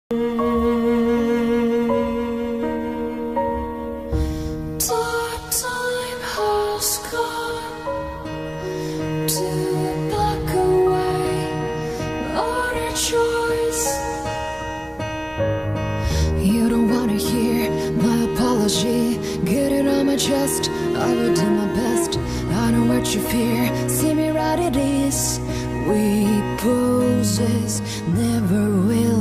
Time has come to back away, not a choice. You don't wanna hear my apology, get it on my chest. I will do my best. I know what you fear, see me right it is. We poses never will